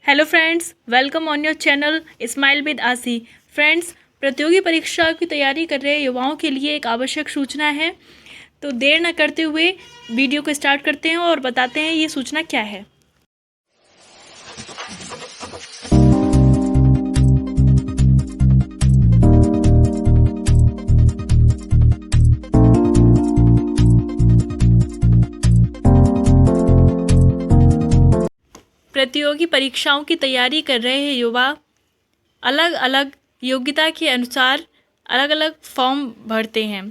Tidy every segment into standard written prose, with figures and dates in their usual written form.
Hello friends, welcome on your channel smile with आसी। Friends, प्रतियोगी परीक्षा की तैयारी कर रहे युवाओं के लिए एक आवश्यक सूचना है। तो देर न करते हुए वीडियो को स्टार्ट करते हैं और बताते हैं ये सूचना क्या है। प्रतियोगी परीक्षाओं की तैयारी कर रहे युवा अलग अलग योग्यता के अनुसार अलग अलग फॉर्म भरते हैं,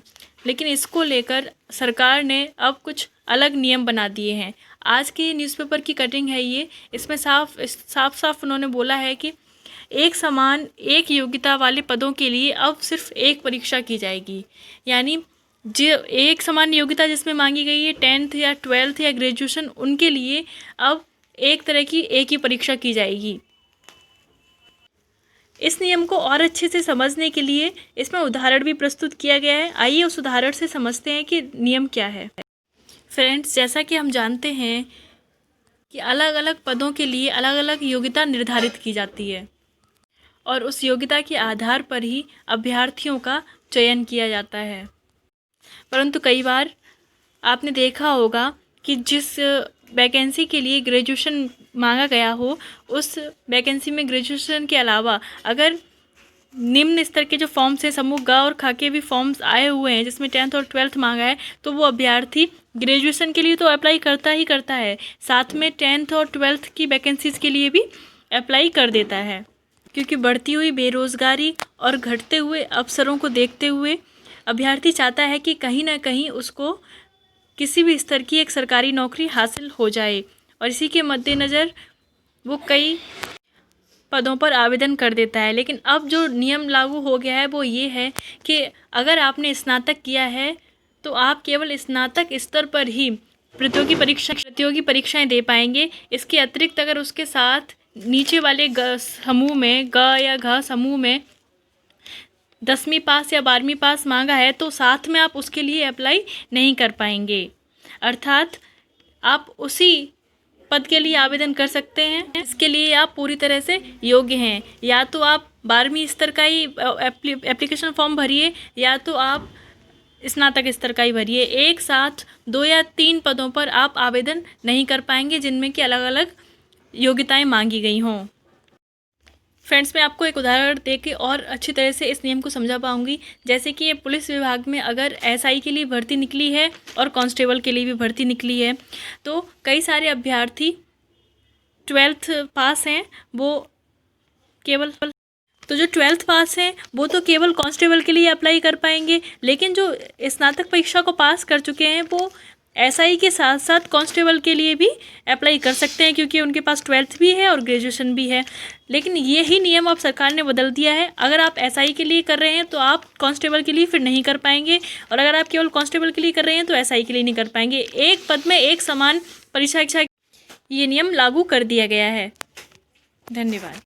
लेकिन इसको लेकर सरकार ने अब कुछ अलग नियम बना दिए हैं। आज की न्यूज़पेपर की कटिंग है ये। इसमें साफ उन्होंने बोला है कि एक समान एक योग्यता वाले पदों के लिए अब सिर्फ एक परीक्षा की जाएगी। यानी जो एक समान योग्यता जिसमें मांगी गई है 10th या 12th या ग्रेजुएशन, उनके लिए अब एक तरह की एक ही परीक्षा की जाएगी। इस नियम को और अच्छे से समझने के लिए इसमें उदाहरण भी प्रस्तुत किया गया है। आइए उस उदाहरण से समझते हैं कि नियम क्या है। फ्रेंड्स, जैसा कि हम जानते हैं कि अलग अलग पदों के लिए अलग अलग योग्यता निर्धारित की जाती है और उस योग्यता के आधार पर ही अभ्यर्थियों का चयन किया जाता है। परंतु कई बार आपने देखा होगा कि जिस वैकेंसी के लिए ग्रेजुएशन मांगा गया हो, उस वैकेंसी में ग्रेजुएशन के अलावा अगर निम्न स्तर के जो फॉर्म्स हैं, समूह ग और ख के भी फॉर्म्स आए हुए हैं जिसमें 10th और 12th मांगा है, तो वो अभ्यर्थी ग्रेजुएशन के लिए तो अप्लाई करता ही करता है, साथ में 10th और 12th की वैकेंसीज़ के लिए भी अप्लाई कर देता है। क्योंकि बढ़ती हुई बेरोज़गारी और घटते हुए अवसरों को देखते हुए अभ्यर्थी चाहता है कि कहीं ना कहीं उसको किसी भी स्तर की एक सरकारी नौकरी हासिल हो जाए, और इसी के मद्देनज़र वो कई पदों पर आवेदन कर देता है। लेकिन अब जो नियम लागू हो गया है वो ये है कि अगर आपने स्नातक किया है तो आप केवल स्नातक स्तर पर ही प्रतियोगी परीक्षाएं दे पाएंगे। इसके अतिरिक्त अगर उसके साथ नीचे वाले समूह में ग या घ समूह में 10वीं पास या 12वीं पास मांगा है तो साथ में आप उसके लिए अप्लाई नहीं कर पाएंगे। अर्थात आप उसी पद के लिए आवेदन कर सकते हैं इसके लिए आप पूरी तरह से योग्य हैं। या तो आप 12वीं स्तर का ही एप्लीकेशन फॉर्म भरिए या तो आप स्नातक स्तर का ही भरिए। एक साथ 2 या 3 पदों पर आप आवेदन नहीं कर पाएंगे जिनमें कि अलग अलग योग्यताएं मांगी गई हों। फ्रेंड्स, मैं आपको एक उदाहरण देके और अच्छी तरह से इस नियम को समझा पाऊंगी। जैसे कि ये पुलिस विभाग में अगर एसआई के लिए भर्ती निकली है और कांस्टेबल के लिए भी भर्ती निकली है, तो कई सारे अभ्यर्थी 12th पास हैं, वो जो 12th पास हैं वो तो केवल कांस्टेबल के लिए अप्लाई कर पाएंगे, लेकिन जो स्नातक परीक्षा को पास कर चुके हैं वो एसआई के साथ साथ कांस्टेबल के लिए भी अप्लाई कर सकते हैं, क्योंकि उनके पास 12th भी है और ग्रेजुएशन भी है। लेकिन यही नियम अब सरकार ने बदल दिया है। अगर आप एसआई के लिए कर रहे हैं तो आप कांस्टेबल के लिए फिर नहीं कर पाएंगे, और अगर आप केवल कांस्टेबल के लिए कर रहे हैं तो एसआई के लिए नहीं कर पाएंगे। एक पद में एक समान परीक्षा, ये नियम लागू कर दिया गया है। धन्यवाद।